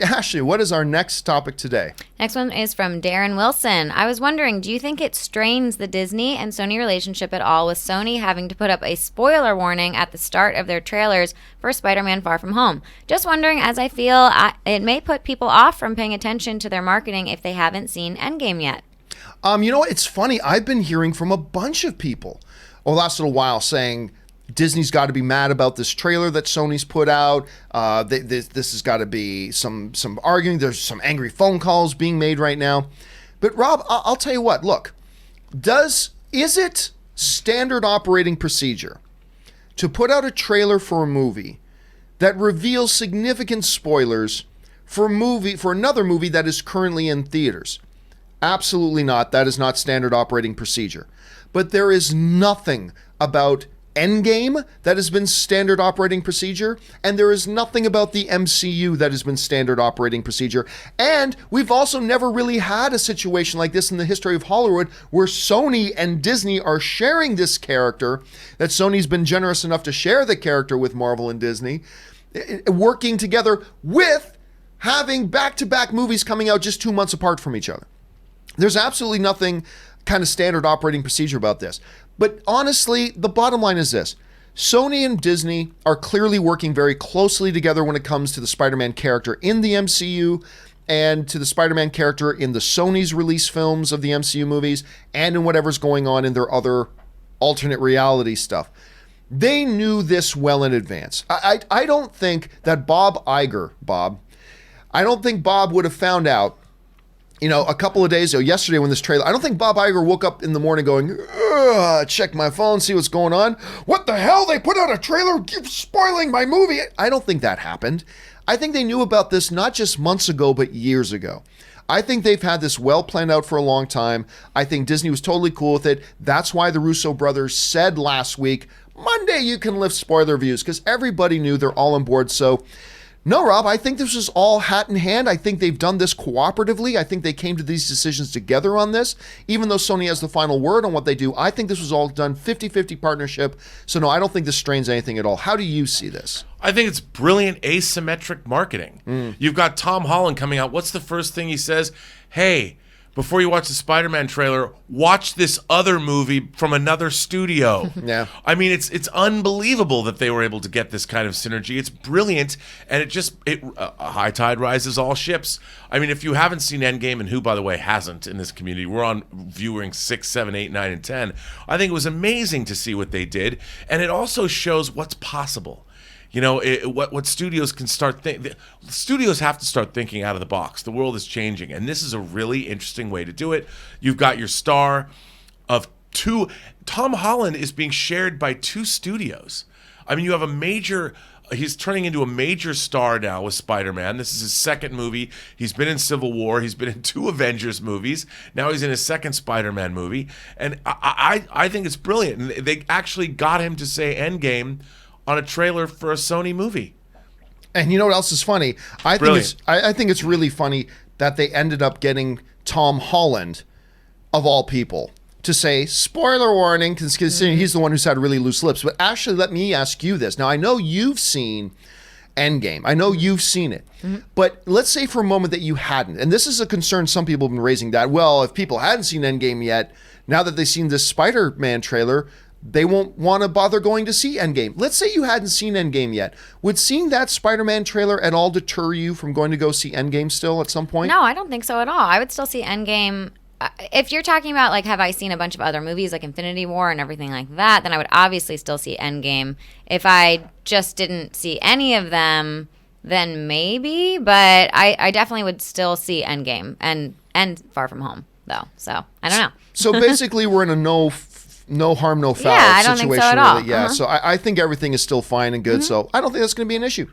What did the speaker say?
Ashley, what is our next topic today? Next one is from Darren Wilson. I was wondering, do you think it strains the Disney and Sony relationship at all with Sony having to put up a spoiler warning at the start of their trailers for Spider-Man Far From Home? Just wondering, as I feel it may put people off from paying attention to their marketing if they haven't seen Endgame yet. It's funny. I've been hearing from a bunch of people over the last little while saying Disney's got to be mad about this trailer that Sony's put out. This has got to be some arguing. There's some angry phone calls being made right now. But Rob, I'll tell you what. Look, is it standard operating procedure to put out a trailer for a movie that reveals significant spoilers for another movie that is currently in theaters? Absolutely not. That is not standard operating procedure. But there is nothing about Endgame that has been standard operating procedure, and there is nothing about the MCU that has been standard operating procedure. And we've also never really had a situation like this in the history of Hollywood where Sony and Disney are sharing this character, that Sony's been generous enough to share the character with Marvel and Disney, working together with having back-to-back movies coming out just 2 months apart from each other. There's absolutely nothing kind of standard operating procedure about this. But honestly, the bottom line is this. Sony and Disney are clearly working very closely together when it comes to the Spider-Man character in the MCU and to the Spider-Man character in the Sony's release films of the MCU movies and in whatever's going on in their other alternate reality stuff. They knew this well in advance. I don't think that I don't think Bob would have found out a couple of days ago, yesterday when this trailer, I don't think Bob Iger woke up in the morning going, check my phone, see what's going on. What the hell? They put out a trailer spoiling my movie. I don't think that happened. I think they knew about this not just months ago, but years ago. I think they've had this well planned out for a long time. I think Disney was totally cool with it. That's why the Russo brothers said last week, Monday you can lift spoiler reviews, because everybody knew they're all on board. So no, Rob, I think this was all hat in hand. I think they've done this cooperatively. I think they came to these decisions together on this. Even though Sony has the final word on what they do, I think this was all done 50-50 partnership. So no, I don't think this strains anything at all. How do you see this? I think it's brilliant asymmetric marketing. You've got Tom Holland coming out. What's the first thing he says? Hey, before you watch the Spider-Man trailer, watch this other movie from another studio. Yeah. I mean, it's unbelievable that they were able to get this kind of synergy. It's brilliant, and a high tide rises all ships. I mean, if you haven't seen Endgame, and who, by the way, hasn't in this community, we're on viewing 6, 7, 8, 9, and 10. I think it was amazing to see what they did, and it also shows what's possible. What studios can start studios have to start thinking out of the box. The world is changing, and this is a really interesting way to do it. You've got your star of two. Tom Holland is being shared by 2 studios. I mean, you have he's turning into a major star now with Spider-Man. This is his second movie. He's been in Civil War. He's been in 2 Avengers movies. Now he's in his second Spider-Man movie. And I think it's brilliant. And they actually got him to say Endgame on a trailer for a Sony movie. And you know what else is funny? I think it's really funny that they ended up getting Tom Holland, of all people, to say, spoiler warning, considering he's the one who's had really loose lips. But actually, let me ask you this. Now, I know you've seen Endgame. I know you've seen it. But let's say for a moment that you hadn't. And this is a concern some people have been raising, that, well, if people hadn't seen Endgame yet, now that they've seen this Spider-Man trailer, they won't want to bother going to see Endgame. Let's say you hadn't seen Endgame yet. Would seeing that Spider-Man trailer at all deter you from going to go see Endgame still at some point? No, I don't think so at all. I would still see Endgame. If you're talking about, have I seen a bunch of other movies like Infinity War and everything like that, then I would obviously still see Endgame. If I just didn't see any of them, then maybe. But I definitely would still see Endgame and Far From Home, though. So, I don't know. So basically, we're in a no harm, no foul I situation. don't think so at all. Really. Yeah, so I think everything is still fine and good. So I don't think that's going to be an issue.